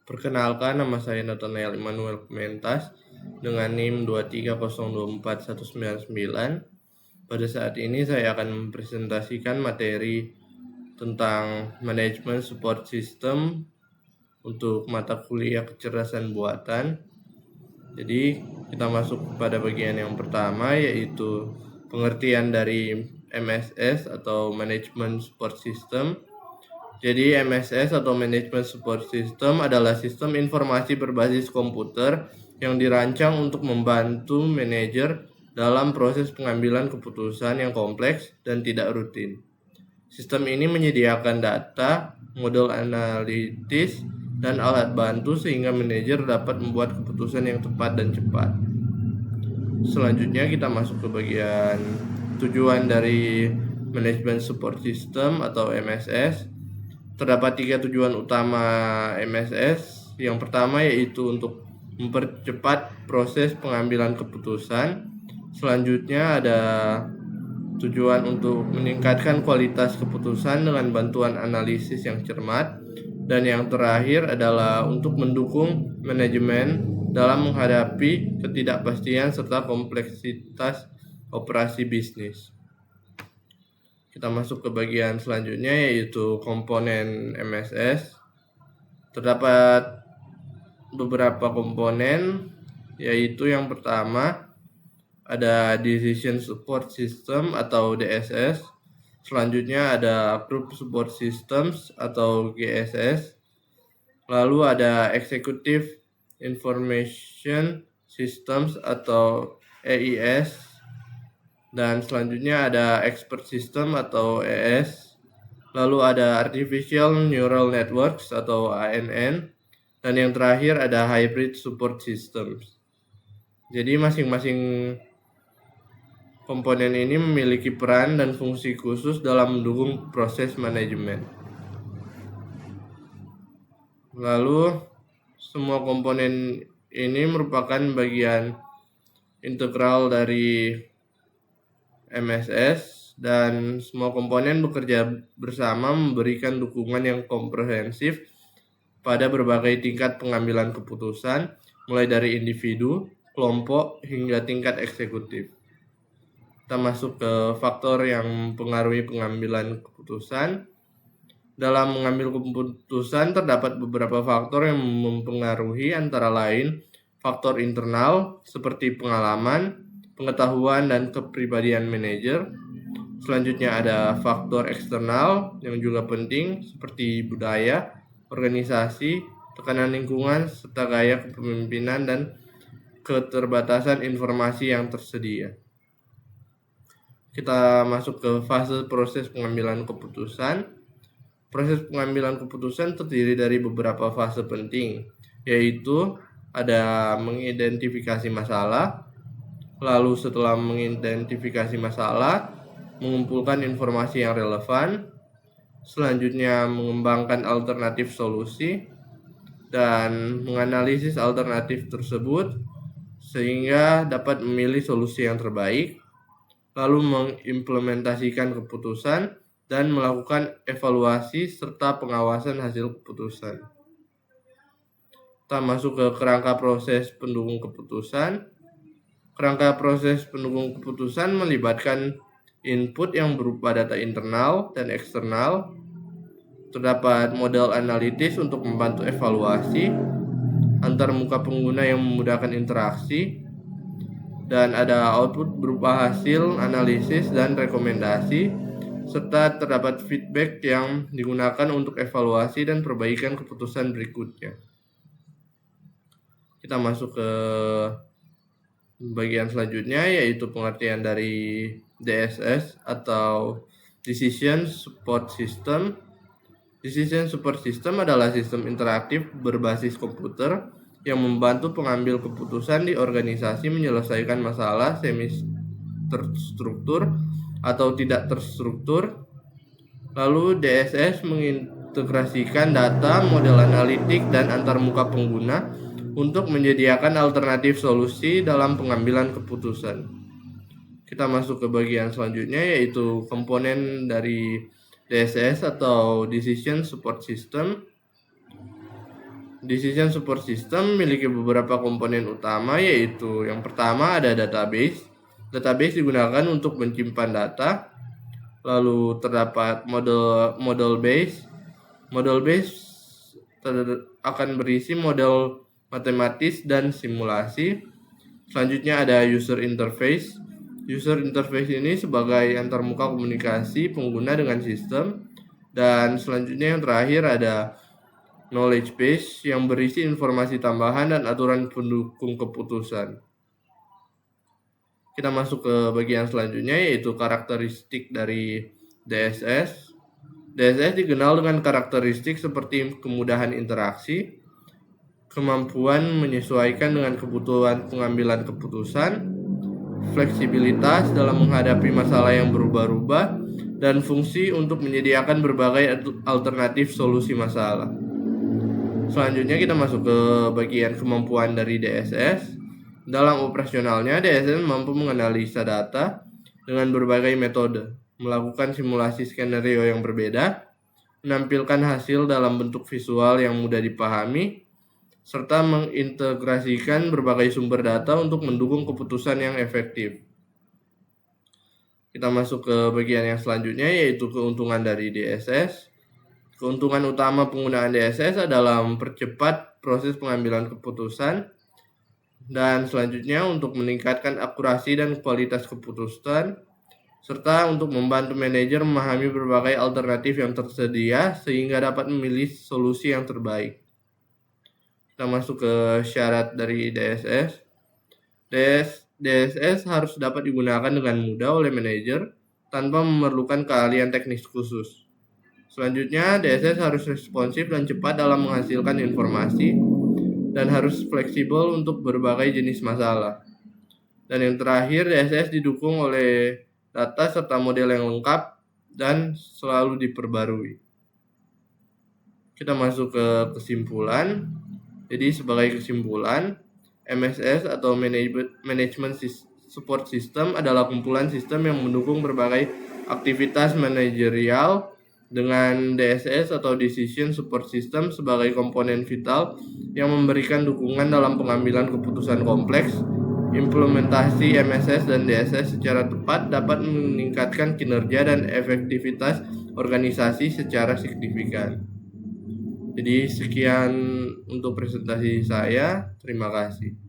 Perkenalkan, nama saya Nathanael Immanuel Mentas dengan NIM 2302419. Pada saat ini saya akan mempresentasikan materi tentang manajemen support system untuk mata kuliah kecerdasan buatan. Jadi kita masuk pada bagian yang pertama, yaitu pengertian dari MSS atau Management Support System. Jadi MSS atau Management Support System adalah sistem informasi berbasis komputer yang dirancang untuk membantu manajer dalam proses pengambilan keputusan yang kompleks dan tidak rutin. Sistem ini menyediakan data, model analitis, dan alat bantu sehingga manajer dapat membuat keputusan yang tepat dan cepat. Selanjutnya kita masuk ke bagian tujuan dari Management Support System atau MSS. Terdapat 3 tujuan utama MSS. Yang pertama yaitu untuk mempercepat proses pengambilan keputusan. Selanjutnya ada tujuan untuk meningkatkan kualitas keputusan dengan bantuan analisis yang cermat. Dan yang terakhir adalah untuk mendukung manajemen dalam menghadapi ketidakpastian serta kompleksitas operasi bisnis. Kita masuk ke bagian selanjutnya, yaitu komponen MSS. Terdapat beberapa komponen, yaitu yang pertama ada Decision Support System atau DSS. Selanjutnya ada Group Support Systems atau GSS. Lalu ada Executive Information Systems atau EIS. Dan selanjutnya ada Expert System atau ES. Lalu ada Artificial Neural Networks atau ANN. Dan yang terakhir ada Hybrid Support Systems. Jadi masing-masing komponen ini memiliki peran dan fungsi khusus dalam mendukung proses manajemen. Lalu semua komponen ini merupakan bagian integral dari MSS, dan semua komponen bekerja bersama memberikan dukungan yang komprehensif pada berbagai tingkat pengambilan keputusan, mulai dari individu, kelompok, hingga tingkat eksekutif. Kita masuk ke faktor yang mempengaruhi pengambilan keputusan. Dalam mengambil keputusan terdapat beberapa faktor yang mempengaruhi, antara lain faktor internal seperti pengalaman, pengetahuan, dan kepribadian manajer. Selanjutnya ada faktor eksternal yang juga penting seperti budaya, organisasi, tekanan lingkungan, serta gaya kepemimpinan dan keterbatasan informasi yang tersedia. Kita masuk ke fase proses pengambilan keputusan. Proses pengambilan keputusan terdiri dari beberapa fase penting, yaitu ada mengidentifikasi masalah. Lalu setelah mengidentifikasi masalah, mengumpulkan informasi yang relevan. Selanjutnya mengembangkan alternatif solusi dan menganalisis alternatif tersebut sehingga dapat memilih solusi yang terbaik. Lalu mengimplementasikan keputusan dan melakukan evaluasi serta pengawasan hasil keputusan. Kita masuk ke kerangka proses pendukung keputusan. Kerangka proses pendukung keputusan melibatkan input yang berupa data internal dan eksternal. Terdapat model analitis untuk membantu evaluasi, antar muka pengguna yang memudahkan interaksi, dan ada output berupa hasil analisis dan rekomendasi, serta terdapat feedback yang digunakan untuk evaluasi dan perbaikan keputusan berikutnya. Kita masuk ke bagian selanjutnya, yaitu pengertian dari DSS atau Decision Support System. Decision Support System adalah sistem interaktif berbasis komputer yang membantu pengambil keputusan di organisasi menyelesaikan masalah semi terstruktur atau tidak terstruktur. Lalu DSS mengintegrasikan data, model analitik, dan antarmuka pengguna untuk menyediakan alternatif solusi dalam pengambilan keputusan. Kita masuk ke bagian selanjutnya, yaitu komponen dari DSS atau Decision Support System. Decision Support System memiliki beberapa komponen utama, yaitu yang pertama ada database. Database digunakan untuk menyimpan data. Lalu terdapat model base. Model base akan berisi model matematis dan simulasi. Selanjutnya ada user interface. User interface ini sebagai antarmuka komunikasi pengguna dengan sistem. Dan selanjutnya yang terakhir ada knowledge base yang berisi informasi tambahan dan aturan pendukung keputusan. Kita masuk ke bagian selanjutnya, yaitu karakteristik dari DSS. DSS dikenal dengan karakteristik seperti kemudahan interaksi, kemampuan menyesuaikan dengan kebutuhan pengambilan keputusan, fleksibilitas dalam menghadapi masalah yang berubah-ubah, dan fungsi untuk menyediakan berbagai alternatif solusi masalah. Selanjutnya kita masuk ke bagian kemampuan dari DSS. Dalam operasionalnya, DSS mampu menganalisa data dengan berbagai metode, melakukan simulasi skenario yang berbeda, menampilkan hasil dalam bentuk visual yang mudah dipahami, serta mengintegrasikan berbagai sumber data untuk mendukung keputusan yang efektif. Kita masuk ke bagian yang selanjutnya, yaitu keuntungan dari DSS. Keuntungan utama penggunaan DSS adalah mempercepat proses pengambilan keputusan, dan selanjutnya untuk meningkatkan akurasi dan kualitas keputusan, serta untuk membantu manajer memahami berbagai alternatif yang tersedia sehingga dapat memilih solusi yang terbaik. Kita masuk ke syarat dari DSS. DSS harus dapat digunakan dengan mudah oleh manajer tanpa memerlukan keahlian teknis khusus. Selanjutnya, DSS harus responsif dan cepat dalam menghasilkan informasi dan harus fleksibel untuk berbagai jenis masalah. Dan yang terakhir, DSS didukung oleh data serta model yang lengkap dan selalu diperbarui. Kita masuk ke kesimpulan. Jadi sebagai kesimpulan, MSS atau Management Support System adalah kumpulan sistem yang mendukung berbagai aktivitas manajerial dengan DSS atau Decision Support System sebagai komponen vital yang memberikan dukungan dalam pengambilan keputusan kompleks. Implementasi MSS dan DSS secara tepat dapat meningkatkan kinerja dan efektivitas organisasi secara signifikan. Jadi sekian untuk presentasi saya. Terima kasih.